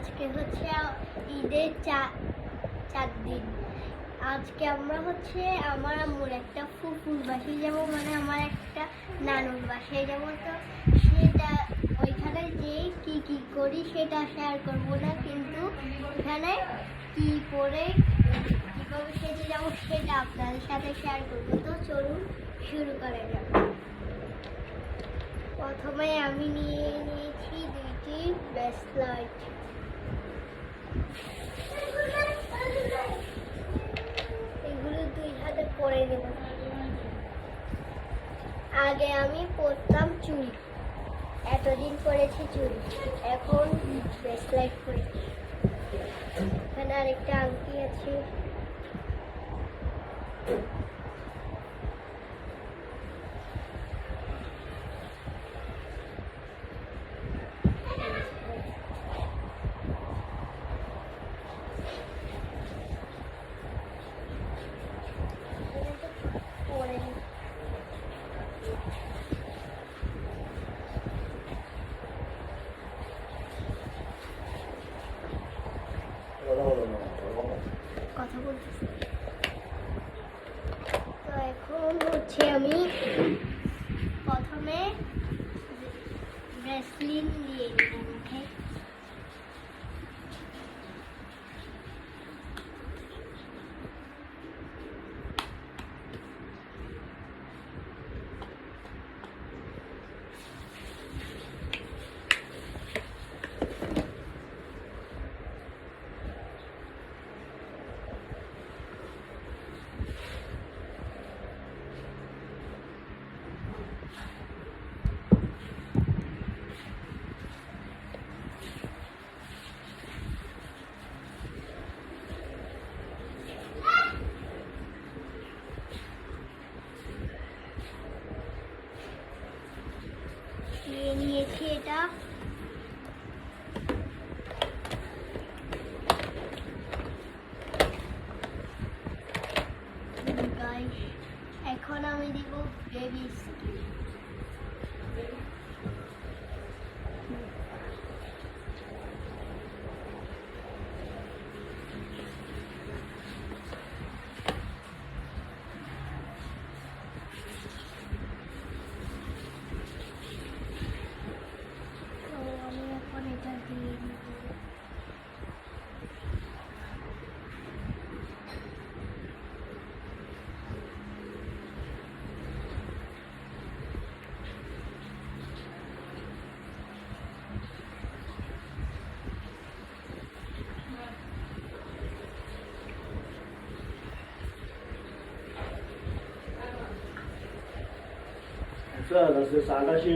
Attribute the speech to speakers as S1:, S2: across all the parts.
S1: আজকে হচ্ছে ঈদের 4 দিন। আজকে আমরা হচ্ছে আমার আম্মুর একটা ফুফুর বাসায় যাব, মানে আমার একটা নানুর বাসায় যাব। তো সেটা ওইখানে যেয়ে কি কি করি সেটা শেয়ার করব না, কিন্তু এখানে কি করে কীভাবে সেজে যাবো সেটা আপনাদের সাথে শেয়ার করবো। তো চলুন শুরু করা যাক। প্রথমে আমি নিয়ে নিয়েছি 2টি ব্রেসলেট। এগুলো 2 হাতে পরে নেব। আগে আমি পরতাম চুড়ি, এতদিন পরেছি চুড়ি, এখন ব্রেসলেট পরেছি। এখানে আরেকটা আংটি আছে। কথা বলতেছি। তো এখন হচ্ছে আমি প্রথমে ব্রেসলিন দিয়ে দিব মুখে। নিয়ে নিয়েছি এটা। এখন আমি দিব বেবি স্কিন। আমি এখন এটা দিয়ে দিব।
S2: Das ist আকাশে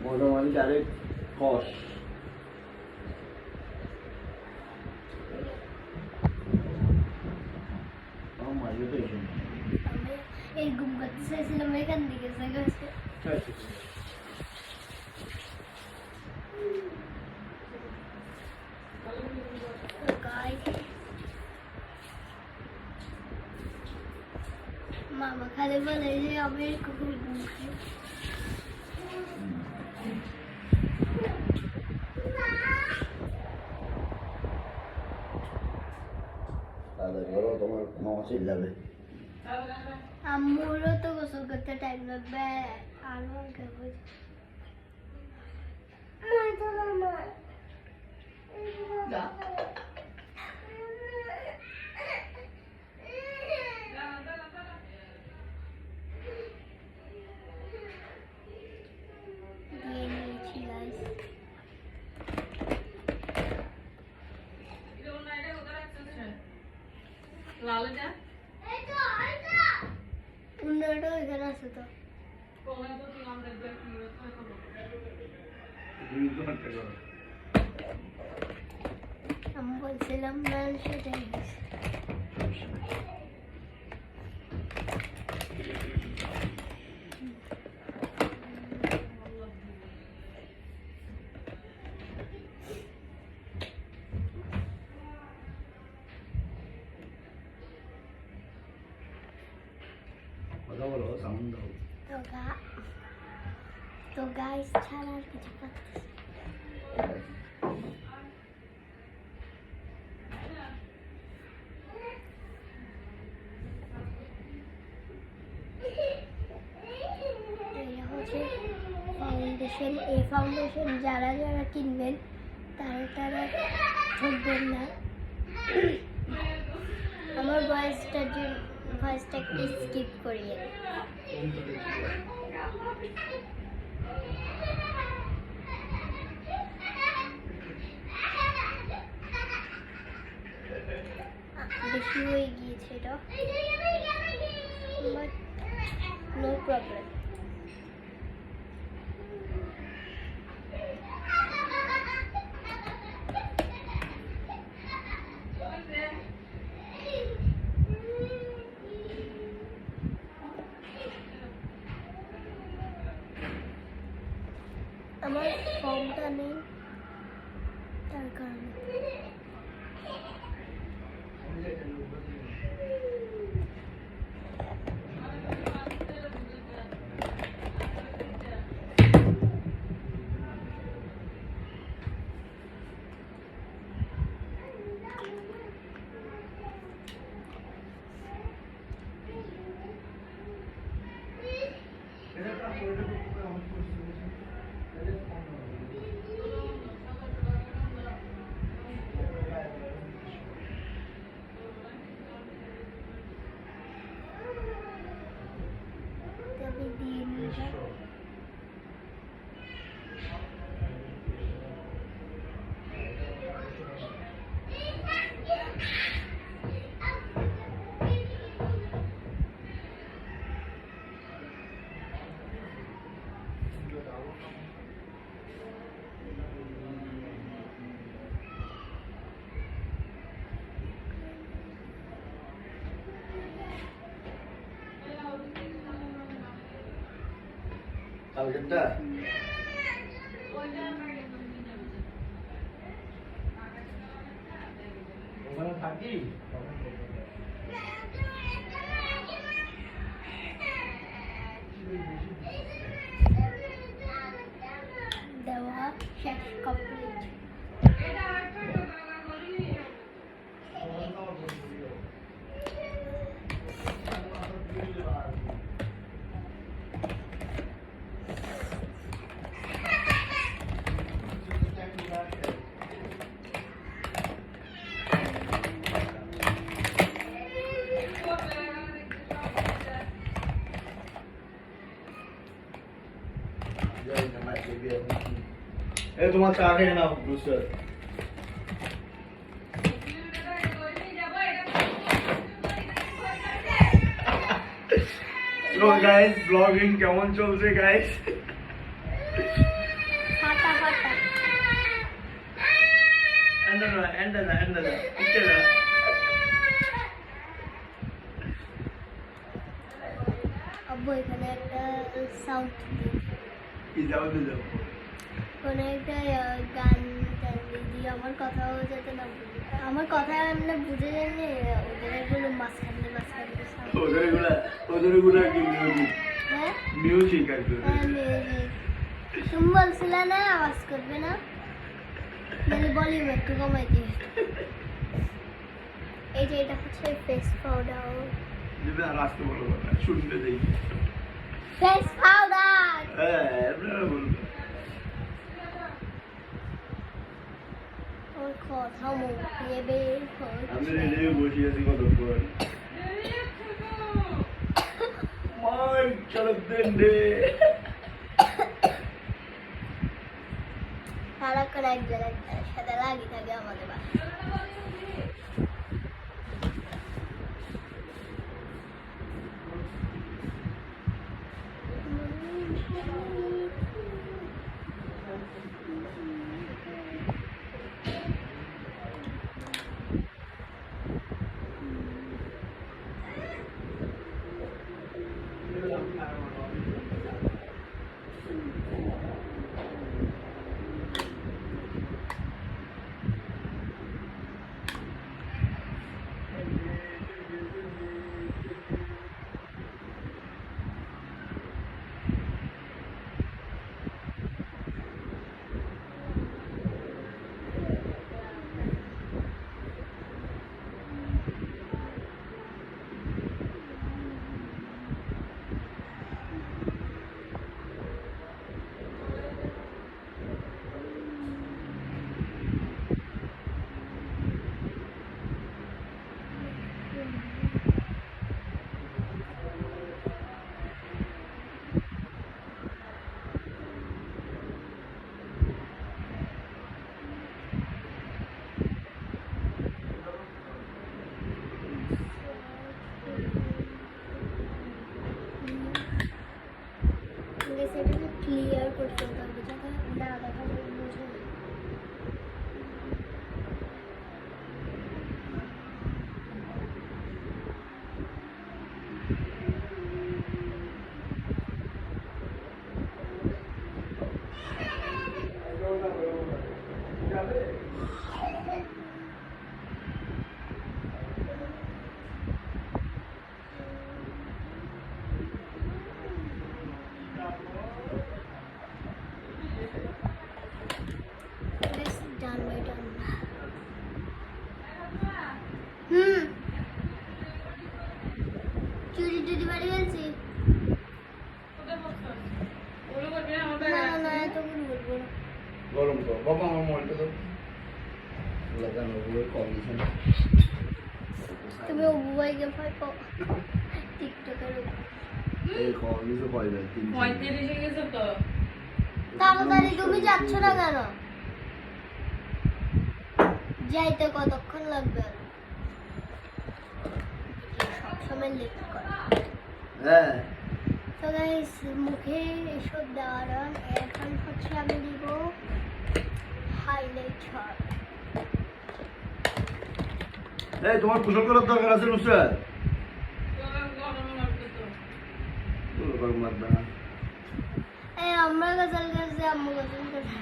S2: মোটামুটি ডাইরেক্ট কষ
S1: এই গুম করতে চাইছিলাম এখান থেকে গেছে। মামা খালি বলে যে আমি কুকুর গুম খাই।
S2: তোমার মামা চিল্লাবে।
S1: আম্মুরও তো গোসল করতে টাইম লাগবে। আরো দিয়ে নিয়েছি গাইস। উন্নয়নটা ওইখানে আছে তো। আমি বলছিলাম না সেটাই গেছে।
S2: কথা বলো সাউন্ড দাও।
S1: তো গাইস ছাড়া আর কিছু পাচ্ছি ফাউন্ডেশন। এই ফাউন্ডেশন যারা যারা কিনবেন তারা ঠকবেন না। আমার ভয়েসটা একটু স্কিপ করিয়ে বেশি হয়ে গিয়েছে এটা, বাট নো প্রবলেম। আমার ফর্মটা নেই তার কারণে।
S2: কালকেরটা ওখানে থাকি
S1: দেওয়া শেষ কমপ্লিট।
S2: তোমার চা খেয়ে নাও বুঝছো। So guys, vlogging কেমন চলছে guys?
S1: ফাটা ফাটা
S2: এন্ডা
S1: আব্বু এখানে একটা সাউন্ড
S2: কি যাও
S1: কোনো একটা গান দিয়ে আমার কথাও যাতে না বুঝে, আমার কথা আমরা বুঝে জানি ওদের এগুলো মাঝখানে
S2: ওদেরগুলা কি মিউজিক
S1: হ্যাঁ
S2: মিউজিক আর কি
S1: হ্যাঁ মিউজিক। তুমি বলছিলে না আওয়াজ করবে না, মানে ভলিউম একটু কমাই দিয়ে। এই যে এটা হচ্ছে ফেস পাউডার,
S2: যদি আর আসতে বলো না শুনতে দেই
S1: ফেস পাউডার।
S2: হ্যাঁ আপনারা বলবেন
S1: ওর কথা মুখ দিয়ে বের
S2: আমি
S1: হচ্ছে।
S2: রেডি বসে আছি কতক্ষণ মাই চলক দেন রে
S1: সারাক্ষণ এক জায়গায় সাথে লাগি থাকে আমাদের বাসা। করতে হবে যাতে না দেখা যায় বুঝে বেশ ডান বাই ডান চুরি টুরি বাড়ি গেছি না না না এত বলবো না
S2: গরম কর বাবা আমার মোবাইলটা তো লাগানো হলো কন্ডিশন
S1: তুমি বুবাইকে ভয় পাও টিকটকের
S2: এই কন্ডিশন পাই যায়
S3: 35 গেছে তো
S1: তাড়াতাড়ি তুমি যাচ্ছ না কেন যাইতে কতক্ষণ লাগবে সবসময় লেট করে
S2: হ্যাঁ
S1: তো গাইস মুখে এসব দেওয়ার এখন হচ্ছে আমি দিব হাইলাইটার
S2: এই তোমার কুশল করার দরকার আছে নুসরাত গরম লাগবে না
S1: এই আমরা গজল গাইছি আম্মু গজল গাইছে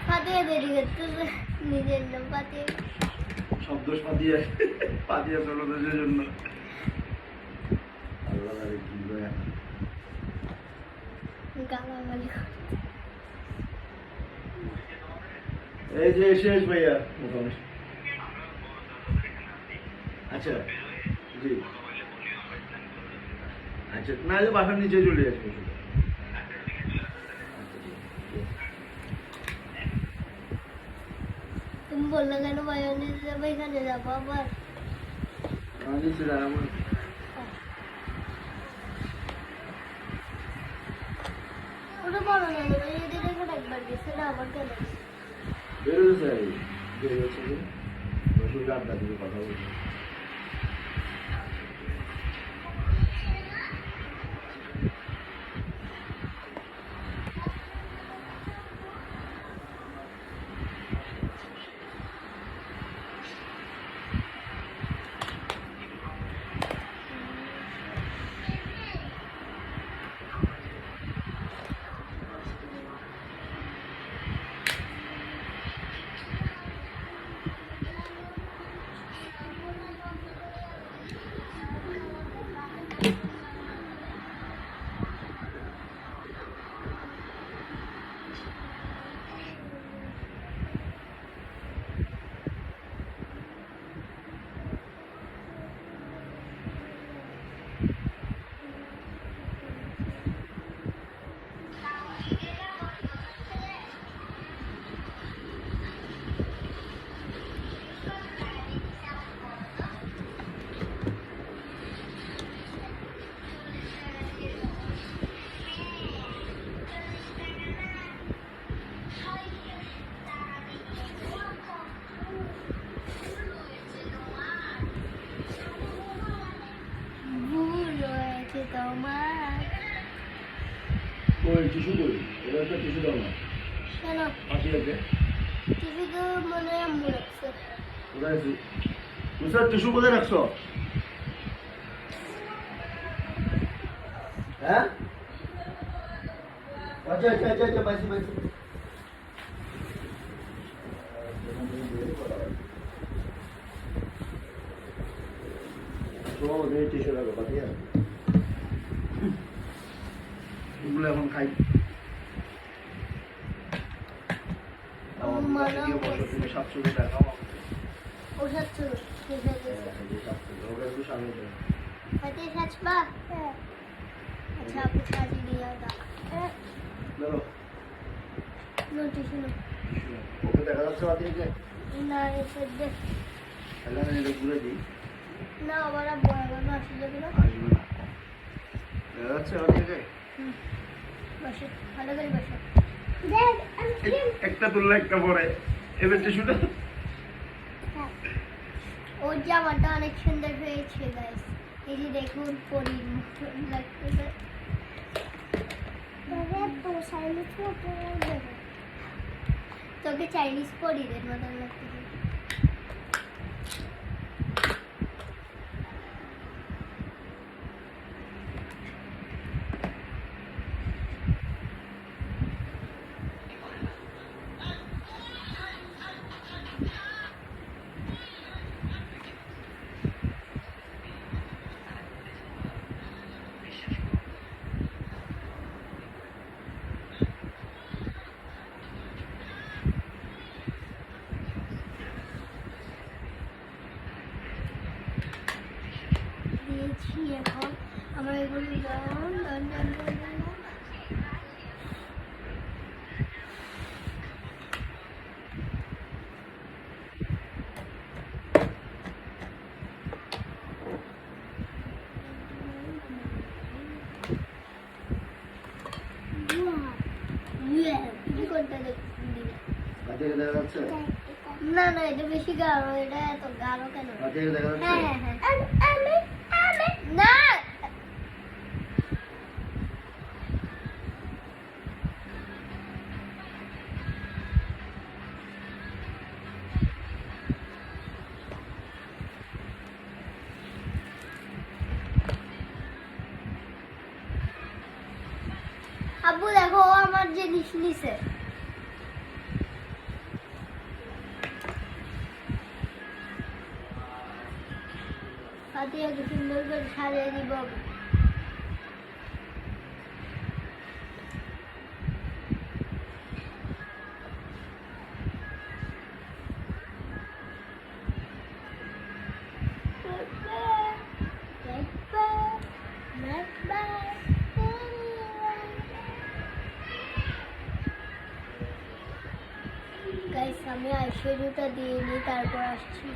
S1: ফাটিয়ে দেরি করতেছে নিজের নাম ফাটিয়ে
S2: শব্দ পাতিয়ে পাতিয়ে চলো দেশের জন্য আল্লাহ রে কি করে
S1: গালাগালি
S2: এই যে শেষ ভাইয়া মোটামুটি আচ্ছা জি আচ্ছা না হলে বাসার নিচে চলে আসবে
S1: তুমি বললে কেন মায়োনিজ যাবো এখানে যাবো আবার
S2: নিচে দাঁড়াবো
S1: ওটা বলো না এদের এখন একবার গেছে না আবার কেন
S2: বেরোতে চাই বেরোচ্ছে যে বসে আড্ডা দিয়ে কথা বলছি
S1: তোমার
S2: ওই টিস্যু করি এবার একটা টিস্যু দাও না
S1: কেন
S2: পাশে আছে
S1: টিভি তো মনে হয় আম্মু রাখছে
S2: কোথায় আছে নুসরাত টিস্যু কোথায় রাখছো হ্যাঁ আচ্ছা আচ্ছা আচ্ছা আচ্ছা পাইছি পাইছি তো ওদের টিস্যু রাখো পাঠিয়ে এগুলো এখন খাই আমার
S1: মানা
S2: তুমি 700 টাকা
S1: ওষুধ শেষ হয়ে গেছে।
S2: ওকে একটু সামনে দাও।
S1: হাতে সাজবা? আচ্ছা আপু সাজিয়ে দিয়ে দাও।
S2: ধরো।
S1: Notice no.
S2: ওকে দেখা যাচ্ছে বাদ থেকে?
S1: না এসে দেখ।
S2: তাহলে আমি এটা ঘুরে দিই।
S1: না আবার বয়ানো আসে যাবে না।
S2: আসবে না। দেখা যাচ্ছে বাদ থেকে?
S1: বসে ভালো করে বসো। দেখ
S2: একটা তুললে একটা পরে। এবার টিস্যুটা।
S1: ওর জামাটা অনেক সুন্দর হয়েছে গাইস। এই যে দেখুন পরীর মতন লাগতেছে। তোকে চাইনিজ পরীদের মতন লাগতেছে। দিয়েছি এখন আমরা এগুলো কি করতে দিলে?
S2: বাদ থেকে দেখা যাচ্ছে?
S1: না না এটা বেশি গাঢ়, এটা এত গাঢ় কেন?
S2: বাদ থেকে দেখা যাচ্ছে?
S1: হ্যাঁ হ্যাঁ হ্যাঁ না আব্বু দেখো ও আমার জিনিস নিছে। ফাতিহাকে সুন্দর করে সাজিয়ে দিব। গাইস আমি আইশ্যাডোটা দিয়ে নিই তারপর আসছি।